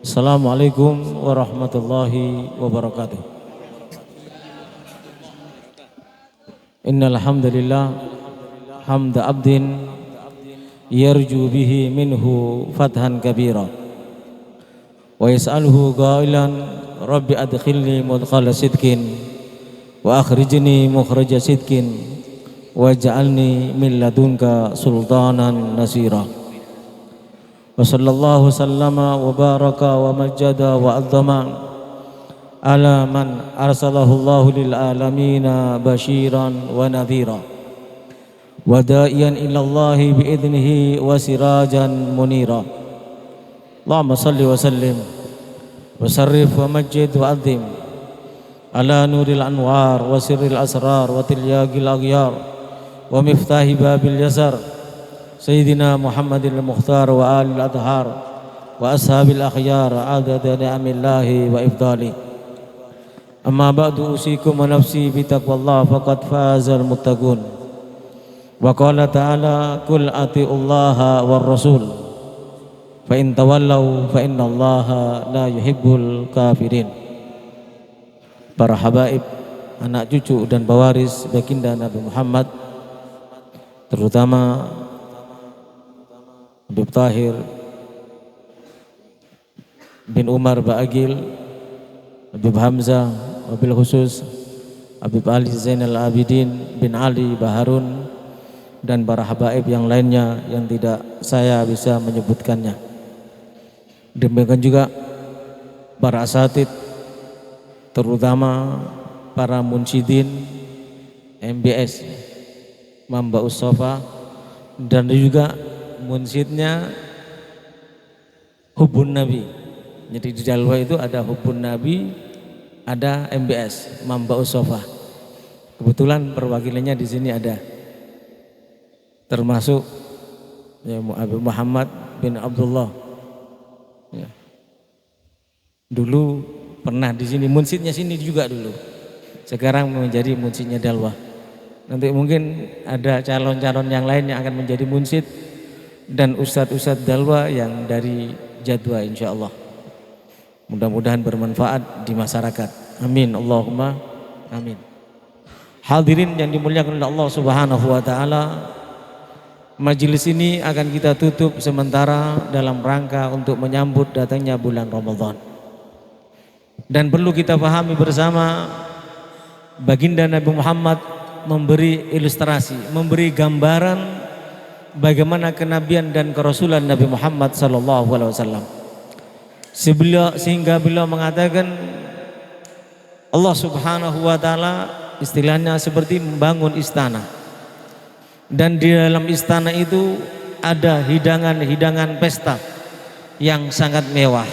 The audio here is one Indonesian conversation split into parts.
Assalamualaikum warahmatullahi wabarakatuh. Innal hamdalillah hamda abdin yarju bihi minhu fathan kabira wa yas'aluhu qailan rabbi adkhilni mudkhala sidqin wa akhrijni mukhraja sidqin waj'alni min ladunka sultanan nasira. Wa sallallahu sallama wa baraka wa majjada wa azzama ala man arsalahu Allahu lil alamina basyiran wa nadhira wa da'iyan ila Allah bi idnihi wa sirajan munira. Allahumma salli wa sallim wa sarrif wa majjid wa adzim ala nuril anwar wa sirril asrar wa tilyagil aghyar wa miftahi babil yasar Sayyidina Muhammadil Mukhtar wa alil adhar wa ashabil akhyar adada ni'amillahi wa ifdali. Amma ba'du, usikum wa nafsi bitaqwallah faqad fazal muttaqun. Wa qala ta'ala kul ati'ullaha war rasul fa in tawallaw fa innallaha la yuhibbul kafirin. Para habaib, anak cucu dan bawaris baginda Nabi Muhammad, terutama Habib Tahir bin Umar Ba'agil, Habib Hamzah, wabil khusus Habib Ali Zainal Abidin bin Ali Baharun, dan para habaib yang lainnya yang tidak saya bisa menyebutkannya. Demikian juga para asatid, terutama para munsyidin MBS Mamba Usofa, dan juga munsyidnya Hubun Nabi. Jadi di Jalwa itu ada Hubun Nabi, ada MBS Mamba Usofa. Kebetulan perwakilannya di sini ada, termasuk ya, Abu Muhammad bin Abdullah. Ya. Dulu pernah di sini, munsyidnya sini juga dulu. Sekarang menjadi munsyidnya Dalwah. Nanti mungkin ada calon-calon yang lain yang akan menjadi munsyid dan ustadz-ustadz Dalwa yang dari Jadwa, insya Allah. Mudah-mudahan bermanfaat di masyarakat. Amin, Allahumma amin. Hadirin yang dimuliakan oleh Allah Subhanahu wa taala, majelis ini akan kita tutup sementara dalam rangka untuk menyambut datangnya bulan Ramadan. Dan perlu kita pahami bersama, baginda Nabi Muhammad memberi ilustrasi, memberi gambaran bagaimana kenabian dan kerasulan Nabi Muhammad SAW. Sehingga beliau mengatakan Allah Subhanahu wa taala istilahnya seperti membangun istana, dan di dalam istana itu ada hidangan-hidangan pesta yang sangat mewah.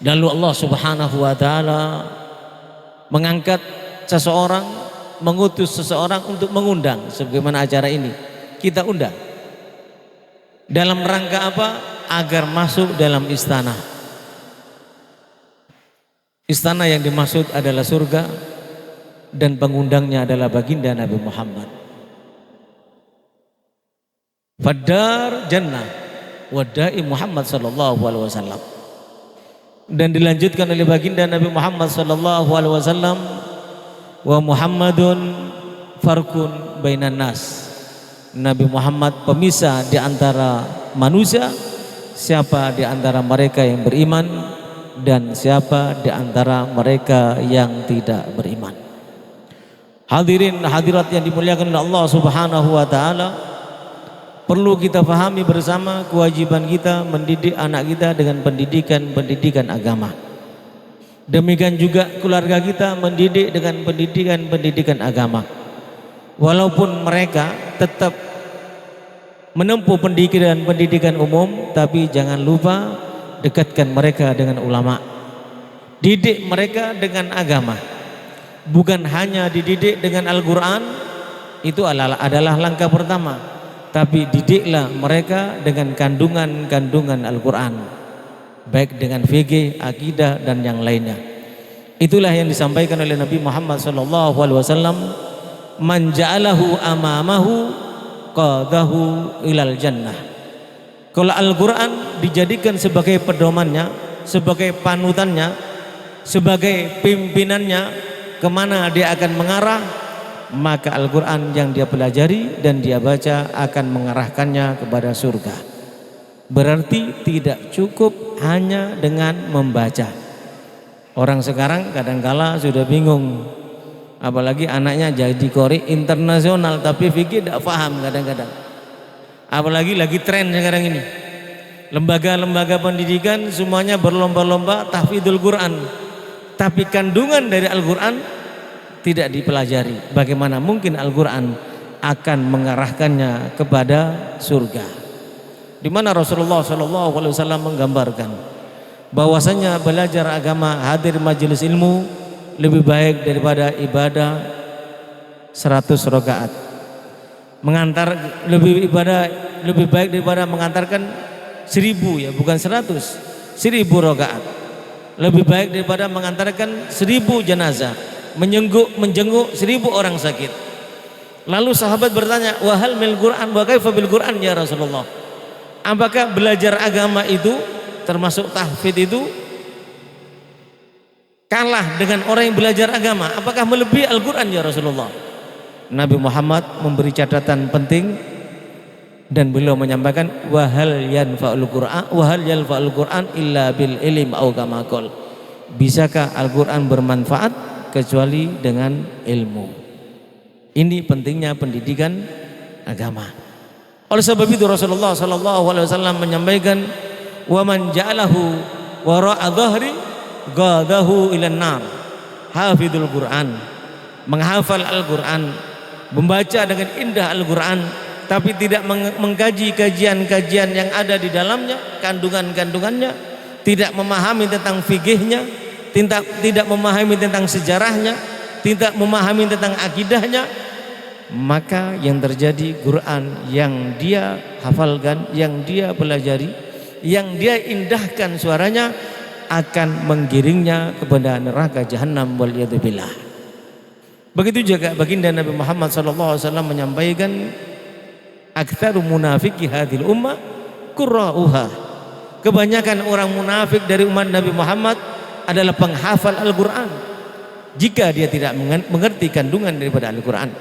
Lalu Allah Subhanahu wa taala mengangkat seseorang, mengutus seseorang untuk mengundang, sebagaimana acara ini kita undang. Dalam rangka apa? Agar masuk dalam istana. Istana yang dimaksud adalah surga, dan pengundangnya adalah baginda Nabi Muhammad. Fadar jannah wadai Muhammad sallallahu alaihi wasallam. Dan dilanjutkan oleh baginda Nabi Muhammad sallallahu alaihi wasallam, wa Muhammadun farkun bainan nas. Nabi Muhammad pemisah di antara manusia, siapa di antara mereka yang beriman dan siapa di antara mereka yang tidak beriman. Hadirin hadirat yang dimuliakan oleh Allah Subhanahu wa taala, perlu kita pahami bersama kewajiban kita mendidik anak kita dengan pendidikan agama. Demikian juga keluarga kita mendidik dengan pendidikan agama. Walaupun mereka tetap menempuh pendidikan umum, tapi jangan lupa dekatkan mereka dengan ulama. Didik mereka dengan agama. Bukan hanya dididik dengan Al-Quran, itu adalah langkah pertama, tapi didiklah mereka dengan kandungan Al-Quran, baik dengan fikih, akidah, dan yang lainnya. Itulah yang disampaikan oleh Nabi Muhammad SAW. Man ja'alahu amamahu qadahu ilal jannah. Kalau Al-Quran dijadikan sebagai pedomannya, sebagai panutannya, sebagai pimpinannya kemana dia akan mengarah, maka Al-Quran yang dia pelajari dan dia baca akan mengarahkannya kepada surga. Berarti tidak cukup hanya dengan membaca. Orang sekarang kadangkala sudah bingung, apalagi anaknya jadi qori internasional tapi fikih tidak paham kadang-kadang. Apalagi lagi tren sekarang ini, lembaga-lembaga pendidikan semuanya berlomba-lomba tahfidzul Quran, tapi kandungan dari Al-Quran tidak dipelajari. Bagaimana mungkin Al-Quran akan mengarahkannya kepada surga? Di mana Rasulullah SAW menggambarkan bahwasanya belajar agama, hadir majelis ilmu lebih baik daripada ibadah 100 rakaat. Lebih baik daripada mengantarkan 1000, ya bukan 100, 1000 rakaat. Lebih baik daripada mengantarkan 1000 jenazah, menjenguk 1000 orang sakit. Lalu sahabat bertanya, wa hal mil Quran wa kaifa bil Quran ya Rasulullah? Apakah belajar agama itu termasuk tahfidz itu kalah dengan orang yang belajar agama? Apakah melebihi Al-Quran ya Rasulullah? Nabi Muhammad memberi catatan penting dan beliau menyampaikan, wa hal yanfa'ul Quran illa bil ilm au kama qol. Bisakah Al-Quran bermanfaat kecuali dengan ilmu? Ini pentingnya pendidikan agama. Oleh sebab itu Rasulullah SAW menyampaikan, wa man ja'alahu wara'a dhahri ghadahu ilan nar. Hafidul Quran, menghafal Al-Quran, membaca dengan indah Al-Quran, tapi tidak mengkaji kajian-kajian yang ada di dalamnya, kandungan-kandungannya, tidak memahami tentang fikihnya, tidak memahami tentang sejarahnya, tidak memahami tentang akidahnya, maka yang terjadi Quran yang dia hafalkan, yang dia pelajari, yang dia indahkan suaranya akan menggiringnya kepada neraka jahanam waliyadzubillah. Begitu juga baginda Nabi Muhammad SAW menyampaikan, aktsaru munafiqi hadhil ummah qurra'uha. Kebanyakan orang munafik dari umat Nabi Muhammad adalah penghafal Al-Quran jika dia tidak mengerti kandungan daripada Al-Quran.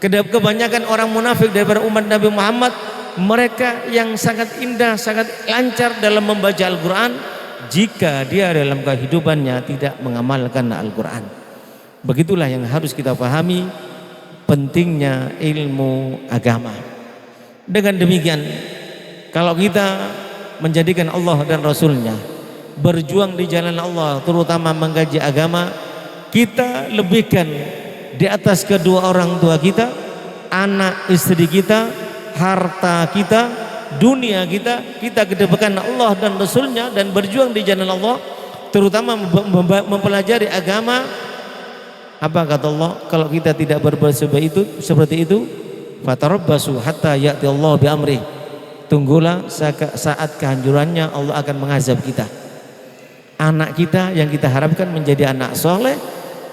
Kebanyakan orang munafik daripada umat Nabi Muhammad, mereka yang sangat indah, sangat lancar dalam membaca Al-Quran jika dia dalam kehidupannya tidak mengamalkan Al-Quran. Begitulah yang harus kita pahami pentingnya ilmu agama. Dengan demikian, kalau kita menjadikan Allah dan Rasulnya, berjuang di jalan Allah, terutama mengkaji agama, kita lebihkan di atas kedua orang tua kita, anak istri kita, harta kita, dunia kita, kita kedepankan Allah dan Rasulnya dan berjuang di jalan Allah, terutama mempelajari agama. Apa kata Allah? Kalau kita tidak berbuat seperti itu, fatarabbasu hatta ya'ti Allah bi amrih. Tunggulah saat kehancurannya Allah akan mengazab kita. Anak kita yang kita harapkan menjadi anak soleh,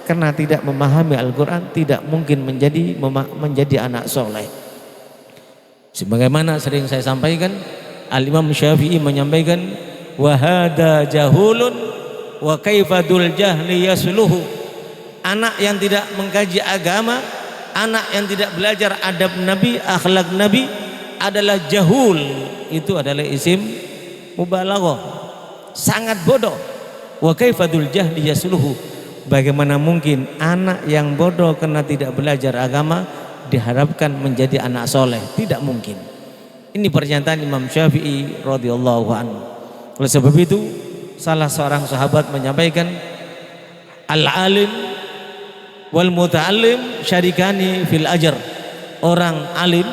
karena tidak memahami Al-Quran tidak mungkin menjadi anak soleh. Sebagaimana sering saya sampaikan, Al-Imam Syafi'i menyampaikan, wa hada jahulun wa kaifadul jahli yasluhu. Anak yang tidak mengkaji agama, anak yang tidak belajar adab Nabi, akhlak Nabi adalah jahul. Itu adalah isim mubalaghah, sangat bodoh. Wa kaifadul jahli yasluhu. Bagaimana mungkin anak yang bodoh karena tidak belajar agama diharapkan menjadi anak soleh? Tidak mungkin. Ini pernyataan Imam Syafi'i radhiyallahu anhu. Oleh sebab itu salah seorang sahabat menyampaikan, al-alim wal muta'allim syarikani fil ajr. Orang alim,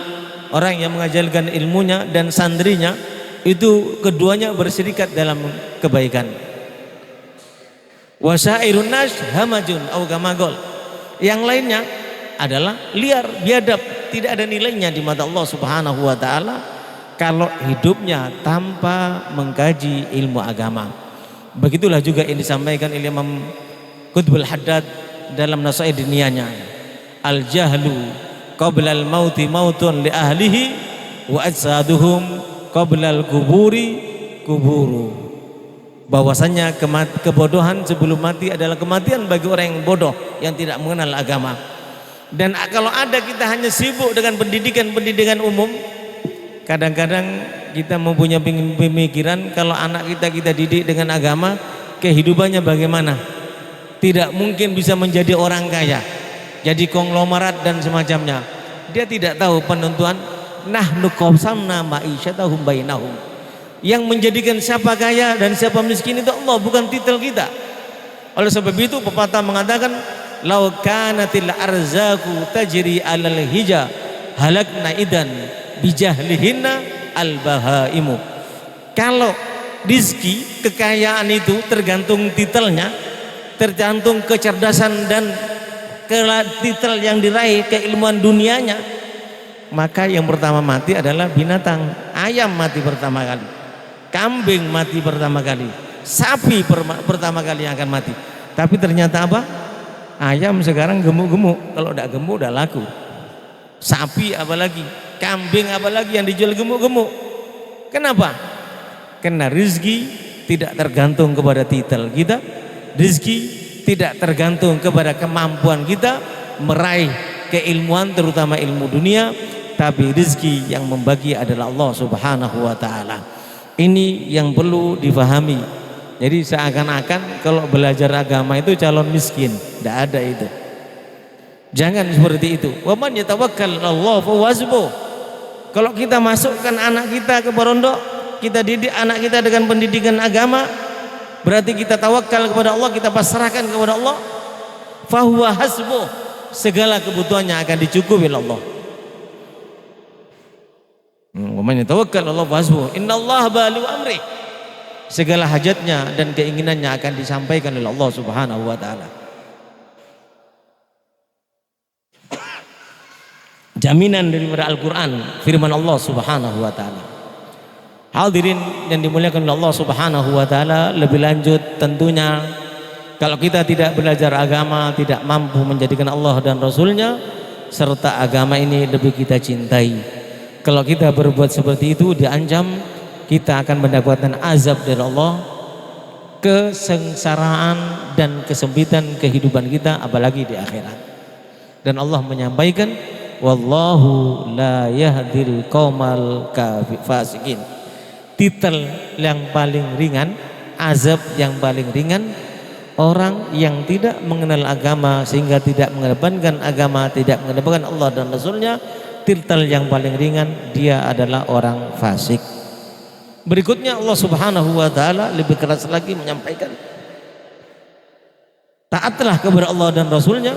orang yang mengajarkan ilmunya, dan sandrinya itu keduanya berserikat dalam kebaikan. Wasairun nas hamajun au kamagol. Yang lainnya adalah liar, biadab, tidak ada nilainya di mata Allah Subhanahu wa taala kalau hidupnya tanpa mengkaji ilmu agama. Begitulah juga yang disampaikan oleh Imam Qutbul Haddad dalam Nasaih Diniyahnya. Al jahlu qabla al mauti mautun li ahlihi wa ajsaduhum qablal kuburi kuburu. Bahwasanya kebodohan sebelum mati adalah kematian bagi orang yang bodoh yang tidak mengenal agama. Dan kalau ada kita hanya sibuk dengan pendidikan umum, kadang-kadang kita mempunyai pemikiran kalau anak kita didik dengan agama, kehidupannya bagaimana? Tidak mungkin bisa menjadi orang kaya, jadi konglomerat dan semacamnya. Dia tidak tahu penentuan nahnu qasamna ma'isyatahum bainahum. Yang menjadikan siapa kaya dan siapa miskin itu Allah, bukan titel kita. Oleh sebab itu pepatah mengatakan lau kanatil arzaku tajri alal hija halakna idan bijahlihinna albahaimu. Kalau rizki kekayaan itu tergantung titelnya, tergantung kecerdasan dan titel yang diraih, keilmuan dunianya, maka yang pertama mati adalah binatang. Ayam mati pertama kali, kambing mati pertama kali, sapi pertama kali yang akan mati. Tapi ternyata apa? Ayam sekarang gemuk-gemuk, kalau udah gemuk udah laku. Sapi apalagi, kambing apalagi yang dijual gemuk-gemuk. Kenapa? Karena rizki tidak tergantung kepada titel kita, rizki tidak tergantung kepada kemampuan kita meraih keilmuan, terutama ilmu dunia, tapi rizki yang membagi adalah Allah Subhanahu wa ta'ala. Ini yang perlu difahami. Jadi seakan-akan kalau belajar agama itu calon miskin, tidak ada itu. Jangan seperti itu. Wa man yatawakkal 'alallah fa huwa hasbuh. Kalau kita masukkan anak kita ke pondok, kita didik anak kita dengan pendidikan agama, berarti kita tawakal kepada Allah, kita pasrahkan kepada Allah. Fa huwa hasbuh. Segala kebutuhannya akan dicukupi oleh Allah. Wa man yatawakkal 'alallah fa hasbuh. Innallaha balighu amri. Segala hajatnya dan keinginannya akan disampaikan oleh Allah Subhanahu wa ta'ala. Jaminan daripada Al-Quran, firman Allah Subhanahu wa ta'ala. Hadirin yang dimuliakan oleh Allah Subhanahu wa ta'ala, lebih lanjut tentunya kalau kita tidak belajar agama, tidak mampu menjadikan Allah dan Rasulnya serta agama ini lebih kita cintai. Kalau kita berbuat seperti itu, diancam kita akan mendapatkan azab dari Allah, kesengsaraan dan kesempitan kehidupan kita, apalagi di akhirat. Dan Allah menyampaikan wallahu la yahdil qaumal fasikin. Titel yang paling ringan, azab yang paling ringan, orang yang tidak mengenal agama sehingga tidak mengedepankan agama, tidak mengedepankan Allah dan Rasulnya, titel yang paling ringan dia adalah orang fasik. Berikutnya Allah Subhanahu wa ta'ala lebih keras lagi menyampaikan, taatlah kepada Allah dan Rasulnya,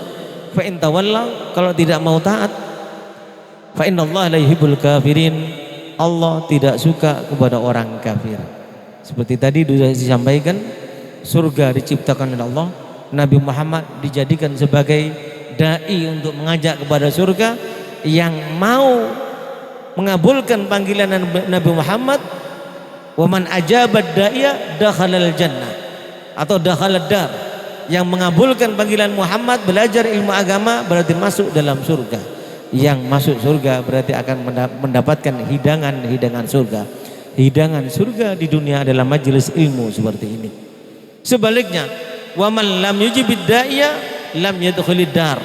fa in tawallaw, kalau tidak mau taat, fa innallaha la yuhibbul kafirin, Allah tidak suka kepada orang kafir. Seperti tadi sudah disampaikan, surga diciptakan oleh Allah, Nabi Muhammad dijadikan sebagai dai untuk mengajak kepada surga. Yang mau mengabulkan panggilan Nabi Muhammad, wa man ajabad da'iya dakhalal jannah atau dakhalad dar, yang mengabulkan panggilan Muhammad belajar ilmu agama berarti masuk dalam surga. Yang masuk surga berarti akan mendapatkan hidangan surga. Hidangan surga di dunia adalah majelis ilmu seperti ini. Sebaliknya, wa man lam yujibid da'iya lam yadkhulid dar,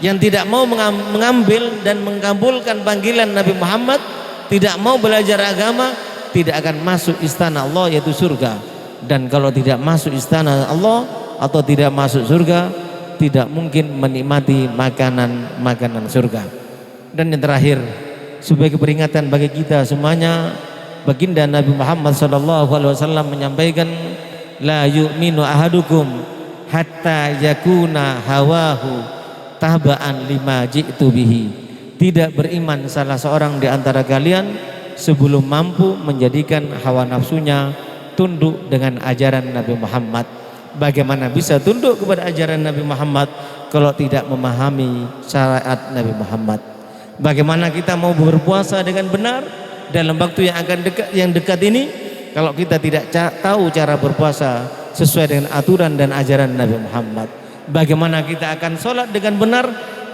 yang tidak mau mengambil dan mengabulkan panggilan Nabi Muhammad, tidak mau belajar agama, tidak akan masuk istana Allah yaitu surga. Dan kalau tidak masuk istana Allah atau tidak masuk surga, tidak mungkin menikmati makanan surga. Dan yang terakhir, sebagai peringatan bagi kita semuanya, baginda Nabi Muhammad SAW menyampaikan, la yu'minu ahadukum hatta yakuna hawahu tabaan lima ji'tu bihi. Tidak beriman salah seorang di antara kalian sebelum mampu menjadikan hawa nafsunya tunduk dengan ajaran Nabi Muhammad. Bagaimana bisa tunduk kepada ajaran Nabi Muhammad kalau tidak memahami syariat Nabi Muhammad? Bagaimana kita mau berpuasa dengan benar dalam waktu yang dekat ini kalau kita tidak tahu cara berpuasa sesuai dengan aturan dan ajaran Nabi Muhammad? Bagaimana kita akan sholat dengan benar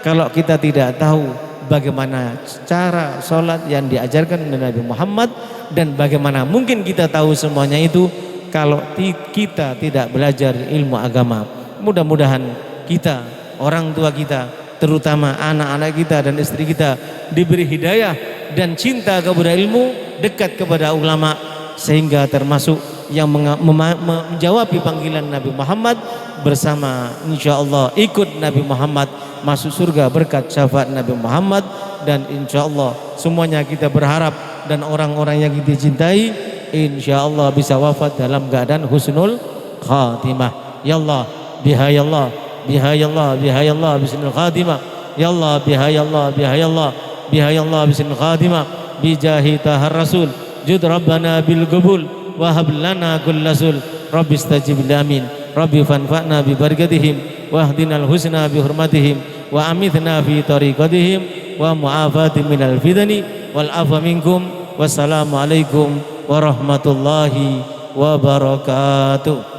kalau kita tidak tahu bagaimana cara sholat yang diajarkan oleh Nabi Muhammad, dan bagaimana mungkin kita tahu semuanya itu kalau kita tidak belajar ilmu agama. Mudah-mudahan kita, orang tua kita, terutama anak-anak kita dan istri kita diberi hidayah dan cinta kepada ilmu, dekat kepada ulama, sehingga termasuk yang menjawab panggilan Nabi Muhammad bersama, insyaallah ikut Nabi Muhammad masuk surga berkat syafaat Nabi Muhammad. Dan insyaallah semuanya kita berharap, dan orang-orang yang kita cintai insyaallah bisa wafat dalam keadaan husnul khatimah. Ya Allah biha ya Allah biha ya Allah biha ya Allah bismil khatimah. Ya Allah biha ya Allah biha ya Allah biha ya Allah bismil khatimah. Bijahi tahar rasul jud rabbana bil qabul wa hab lana kullasul rabbi istajib amin. Rabbi fanfa'na bi barakatihim wahdinal husna bi hurmatihim wa amithna fi tariqatihim wa mu'afati minal fitani wal afa minkum. Wassalamu alaikum warahmatullahi wabarakatuh.